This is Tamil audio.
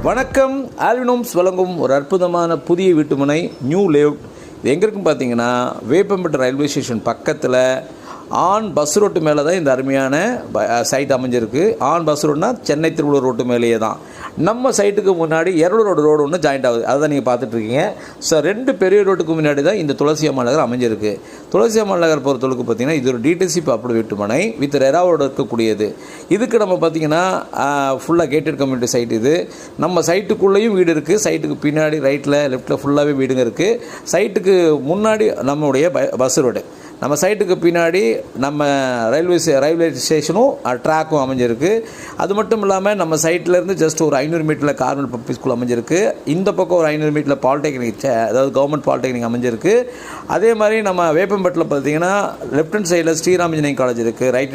வணக்கம். ஆல்வினோம்ஸ் வழங்கும் ஒரு அற்புதமான புதிய வீட்டுமனை நியூ லேஅவுட். இது எங்கே இருக்குன்னு பார்த்தீங்கன்னா, வேப்பம்பட்டு ரயில்வே ஸ்டேஷன் பக்கத்தில் ஆன் பஸ் ரோட்டு மேலே தான் இந்த அருமையான சைட் அமைஞ்சிருக்கு. ஆன் பஸ் ரோடுனா சென்னை திருவள்ளூர் ரோட்டு மேலேயே தான். நம்ம சைட்டுக்கு முன்னாடி எரளூர் ரோடு ஒன்று ஜாயிண்ட் ஆகுது. அதை தான் நீங்கள் பார்த்துட்ருக்கீங்க. ஸோ 2 பெரிய ரோட்டுக்கு முன்னாடி தான் இந்த துளசி அம்மாள் நகர் அமைஞ்சிருக்கு. துளசி அம்மாள் நகர் பொறுத்தளவுக்கு பார்த்தீங்கன்னா, இது ஒரு டிடிசி பாப்புலர் வீட்டுமனை வித் ரெராவோடு இருக்கக்கூடியது. இதுக்கு நம்ம பார்த்தீங்கன்னா ஃபுல்லாக கேட்டட் கம்யூனிட்டி சைட். இது நம்ம சைட்டுக்குள்ளேயும் வீடு இருக்குது, சைட்டுக்கு பின்னாடி ரைட்டில் லெஃப்ட்டில் ஃபுல்லாகவே வீடுங்க இருக்குது. சைட்டுக்கு முன்னாடி நம்மளுடைய பஸ் ரோடு, நம்ம சைட்டுக்கு பின்னாடி நம்ம ரயில்வே ஸ்டேஷனும் ட்ராக்கும் அமைஞ்சிருக்கு. அது மட்டும் இல்லாமல் நம்ம சைட்லேருந்து ஜஸ்ட் ஒரு 500 மீட்டரில் கார்மெண்ட் பப்ளிக் ஸ்கூல் அமைஞ்சிருக்கு. இந்த பக்கம் ஒரு 500 மீட்டரில் பாலிடெக்னிக், அதாவது கவர்மெண்ட் பாலிடெக்னிக் அமைஞ்சிருக்கு. அதே மாதிரி நம்ம வேப்பம்பட்டில் பார்த்தீங்கன்னா லெஃப்ட் ஹேண்ட் சைடில் ஸ்ரீராம் இன்ஜினியரிங் காலேஜ் இருக்குது. ரைட்